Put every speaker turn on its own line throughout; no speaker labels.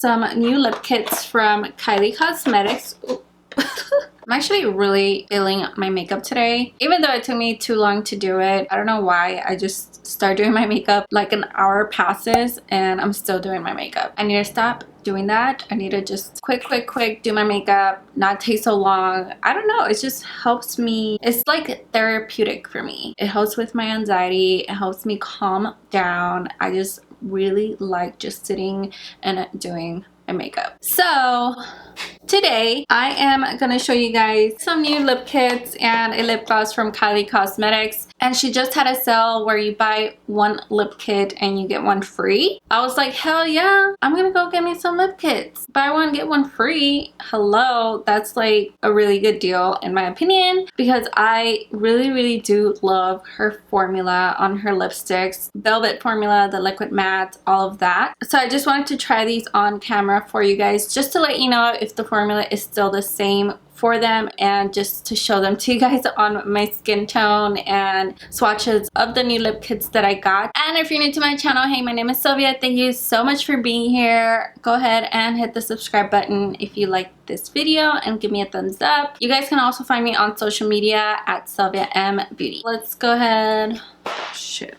some new lip kits from Kylie Cosmetics. I'm actually really feeling my makeup today, even though it took me too long to do it. I don't know why. I just start doing my makeup like an hour passes and I'm still doing my makeup. I need to stop doing that. I need to just quick do my makeup, not take so long. I don't know, it just helps me. It's like therapeutic for me. It helps with my anxiety. It helps me calm down. I just really like just sitting and doing my makeup. So today I am gonna show you guys some new lip kits and a lip gloss from Kylie Cosmetics, and she just had a sale where you buy one lip kit and you get one free. I was like, hell yeah, I'm gonna go get me some lip kits. Buy one get one free. Hello, that's like a really good deal in my opinion, because I really do love her formula on her lipsticks. Velvet formula, the liquid matte, all of that. So I just wanted to try these on camera for you guys, just to let you know if the formula is still the same for them, and just to show them to you guys on my skin tone and swatches of the new lip kits that I got. And if you're new to my channel, hey, my name is Sylvia. Thank you so much for being here. Go ahead and hit the subscribe button if you like this video and give me a thumbs up. You guys can also find me on social media at SilviaMBeauty. Let's go ahead. Shit,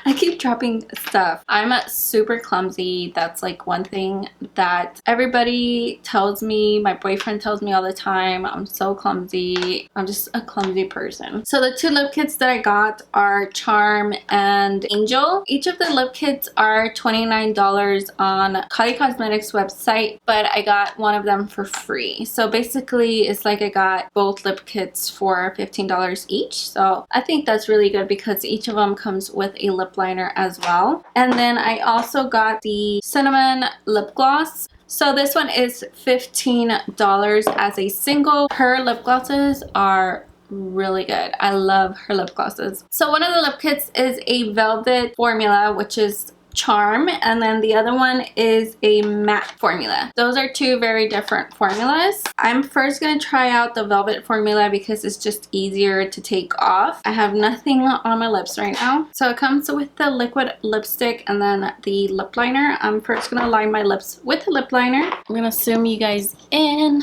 I keep dropping stuff. I'm super clumsy. That's like one thing that everybody tells me. My boyfriend tells me all the time. I'm so clumsy. I'm just a clumsy person. So the two lip kits that I got are Charm and Angel. Each of the lip kits are $29 on Kylie Cosmetics website, but I got one of them for free. So basically it's like I got both lip kits for $15 each. So I think that's really good because each of them comes with a lip liner as well. And then I also got the cinnamon lip gloss. So this one is $15 as a single. Her lip glosses are really good. I love her lip glosses. So one of the lip kits is a velvet formula, which is Charm, and then the other one is a matte formula. Those are two very different formulas. I'm first going to try out the velvet formula because it's just easier to take off. I have nothing on my lips right now. So it comes with the liquid lipstick and then the lip liner. I'm first going to line my lips with the lip liner. I'm going to zoom you guys in.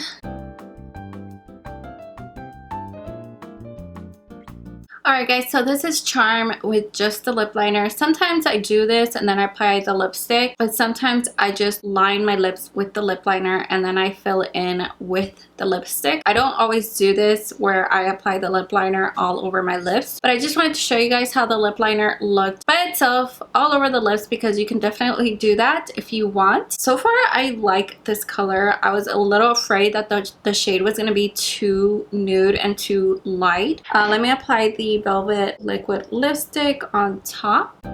Alright guys, so this is Charm with just the lip liner. Sometimes I do this and then I apply the lipstick, but sometimes I just line my lips with the lip liner and then I fill in with the lipstick. I don't always do this where I apply the lip liner all over my lips, but I just wanted to show you guys how the lip liner looked by itself all over the lips, because you can definitely do that if you want. So far I like this color. I was a little afraid that the shade was going to be too nude and too light. Let me apply the velvet liquid lipstick on top.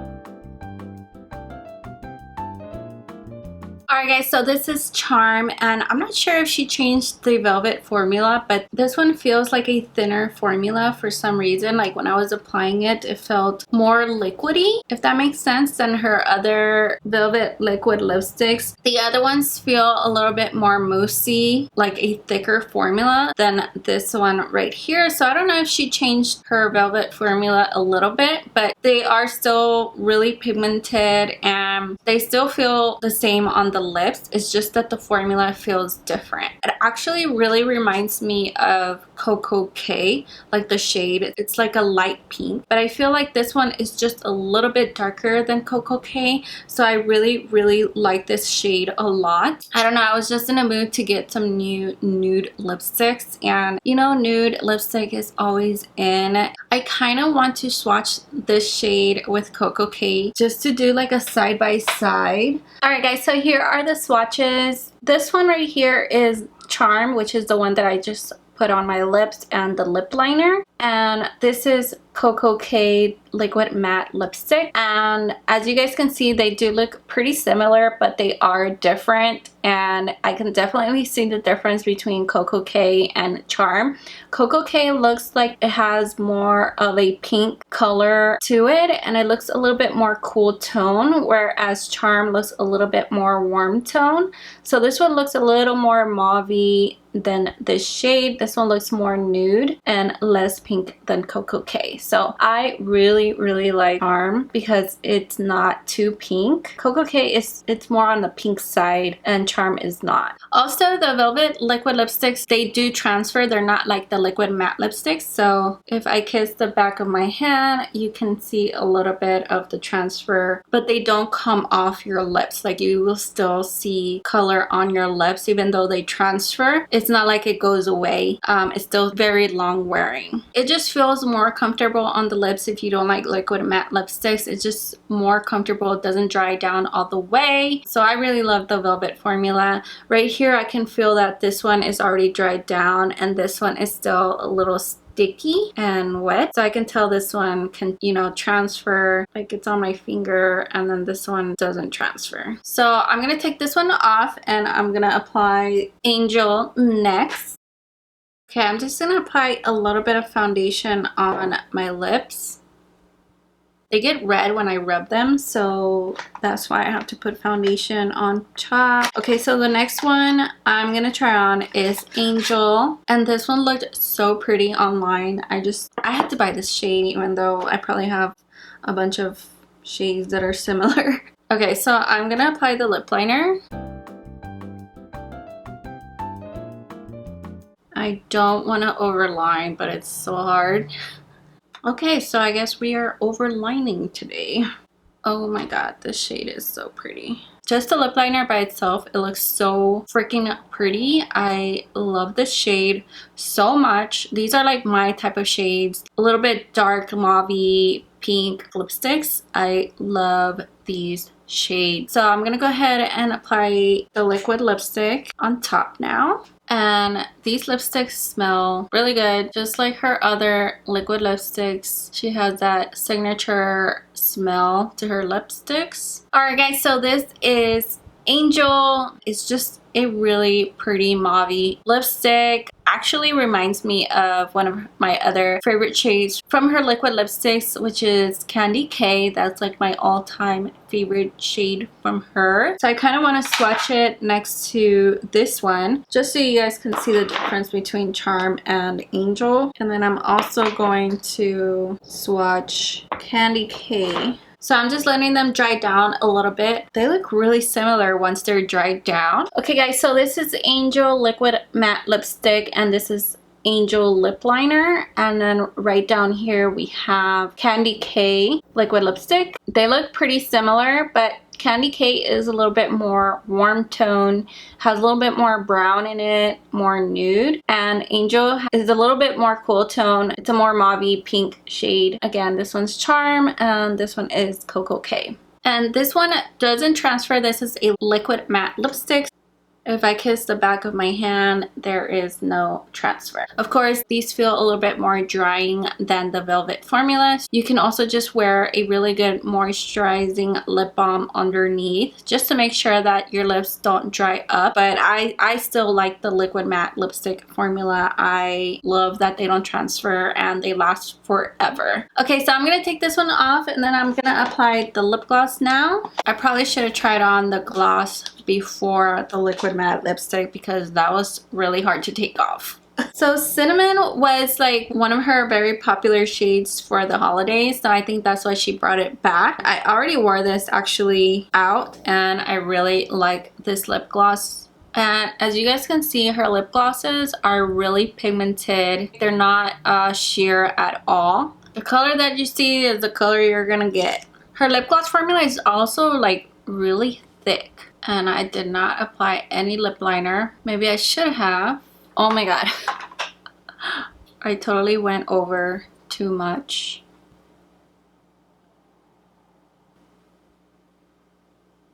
Alright guys, so this is Charm, and I'm not sure if she changed the velvet formula, but this one feels like a thinner formula for some reason. Like when I was applying it, it felt more liquidy, if that makes sense, than her other velvet liquid lipsticks. The other ones feel a little bit more moussey, like a thicker formula than this one right here. So I don't know if she changed her velvet formula a little bit, but they are still really pigmented and they still feel the same on the lips. It's just that the formula feels different. It actually really reminds me of Coco K, like the shade. It's like a light pink, but I feel like this one is just a little bit darker than Coco K, so I really like this shade a lot. I don't know, I was just in a mood to get some new nude lipsticks, and you know, nude lipstick is always in. I kind of want to swatch this shade with Coco K just to do like a side by side. Alright guys, so here are the swatches. This one right here is Charm, which is the one that I just put on my lips and the lip liner, and this is Coco K liquid matte lipstick. And as you guys can see, they do look pretty similar, but they are different, and I can definitely see the difference between Coco K and Charm. Coco K looks like it has more of a pink color to it, and it looks a little bit more cool tone, whereas Charm looks a little bit more warm tone. So this one looks a little more mauve-y than this shade. This one looks more nude and less pink pink than Coco K. So I really like Charm because it's not too pink. Coco K it's more on the pink side and Charm is not. Also, the Velvet liquid lipsticks, they do transfer. They're not like the liquid matte lipsticks. So if I kiss the back of my hand, you can see a little bit of the transfer, but they don't come off your lips. Like you will still see color on your lips even though they transfer. It's not like it goes away. It's still very long wearing. It just feels more comfortable on the lips if you don't like liquid matte lipsticks. It's just more comfortable. It doesn't dry down all the way. So I really love the Velvet formula. Right here I can feel that this one is already dried down and this one is still a little sticky and wet. So I can tell this one can, you know, transfer, like it's on my finger, and then this one doesn't transfer. So I'm gonna take this one off and I'm gonna apply Angel next. Okay, I'm just gonna apply a little bit of foundation on my lips. They get red when I rub them, so that's why I have to put foundation on top. Okay, so the next one I'm gonna try on is Angel, and this one looked so pretty online. I had to buy this shade even though I probably have a bunch of shades that are similar. Okay, so I'm gonna apply the lip liner. I don't want to overline, but it's so hard. Okay, so I guess we are overlining today. Oh my god, this shade is so pretty. Just the lip liner by itself, it looks so freaking pretty. I love this shade so much. These are like my type of shades. A little bit dark mauve-y pink lipsticks. I love these shades. So I'm gonna go ahead and apply the liquid lipstick on top now. And these lipsticks smell really good, just like her other liquid lipsticks. She has that signature smell to her lipsticks. Alright guys, so this is Angel. It's just a really pretty mauve lipstick. Actually reminds me of one of my other favorite shades from her liquid lipsticks, which is Candy K. That's like my all-time favorite shade from her. So I kind of want to swatch it next to this one just so you guys can see the difference between Charm and Angel. And then I'm also going to swatch Candy K. So I'm just letting them dry down a little bit. They look really similar once they're dried down. Okay guys, so this is Angel Liquid Matte Lipstick and this is Angel Lip Liner. And then right down here we have Candy K Liquid Lipstick. They look pretty similar, but Candy K is a little bit more warm tone, has a little bit more brown in it, more nude. And Angel is a little bit more cool tone. It's a more mauve pink shade. Again, this one's Charm and this one is Coco K. And this one doesn't transfer. This is a liquid matte lipstick. If I kiss the back of my hand, there is no transfer. Of course, these feel a little bit more drying than the Velvet formula. You can also just wear a really good moisturizing lip balm underneath just to make sure that your lips don't dry up. But I still like the liquid matte lipstick formula. I love that they don't transfer and they last forever. Okay, so I'm going to take this one off and then I'm going to apply the lip gloss now. I probably should have tried on the gloss before the liquid matte lipstick because that was really hard to take off. So Cinnamon was like one of her very popular shades for the holidays, so I think that's why she brought it back. I already wore this actually out and I really like this lip gloss. And as you guys can see, her lip glosses are really pigmented. They're not sheer at all. The color that you see is the color you're gonna get. Her lip gloss formula is also like really thick. And I did not apply any lip liner. Maybe I should have. Oh my god. I totally went over too much.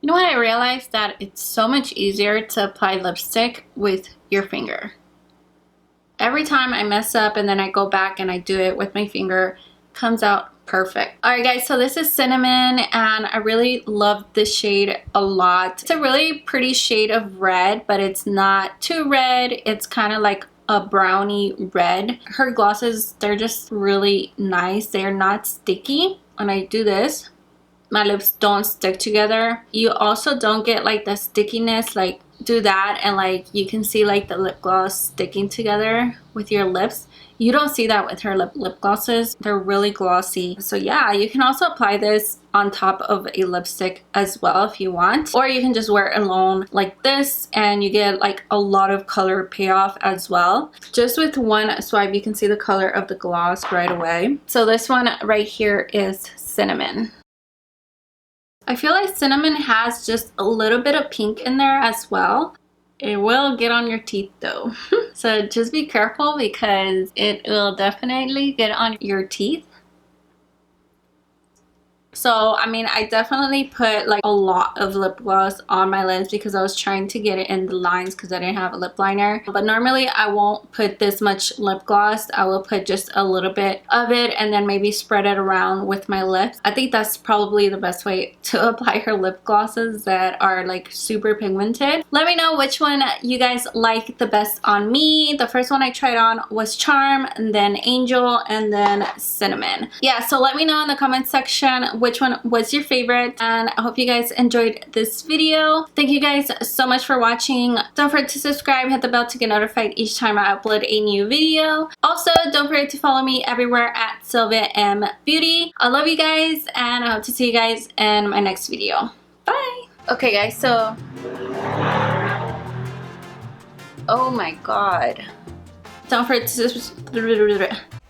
You know what? I realized that it's so much easier to apply lipstick with your finger. Every time I mess up and then I go back and I do it with my finger, it comes out perfect. Alright guys, so this is Cinnamon and I really love this shade a lot. It's a really pretty shade of red, but it's not too red. It's kind of like a brownie red. Her glosses, they're just really nice. They're not sticky. When I do this, my lips don't stick together. You also don't get like the stickiness like do that and like you can see like the lip gloss sticking together with your lips. You don't see that with her lip glosses. They're really glossy. So yeah, you can also apply this on top of a lipstick as well if you want. Or you can just wear it alone like this and you get like a lot of color payoff as well. Just with one swipe, you can see the color of the gloss right away. So this one right here is Cinnamon. I feel like Cinnamon has just a little bit of pink in there as well. It will get on your teeth though. So just be careful because it will definitely get on your teeth. So I mean, I definitely put like a lot of lip gloss on my lips because I was trying to get it in the lines because I didn't have a lip liner. But normally I won't put this much lip gloss. I will put just a little bit of it and then maybe spread it around with my lips. I think that's probably the best way to apply her lip glosses that are like super pigmented. Let me know which one you guys like the best on me. The first one I tried on was Charm, and then Angel, and then Cinnamon. Yeah, so let me know in the comment section which one was your favorite, and I hope you guys enjoyed this video. Thank you guys so much for watching. Don't forget to subscribe, hit the bell to get notified each time I upload a new video. Also, don't forget to follow me everywhere at SilviaMBeauty. I love you guys and I hope to see you guys in my next video. Bye! Okay guys, so oh my god, don't forget to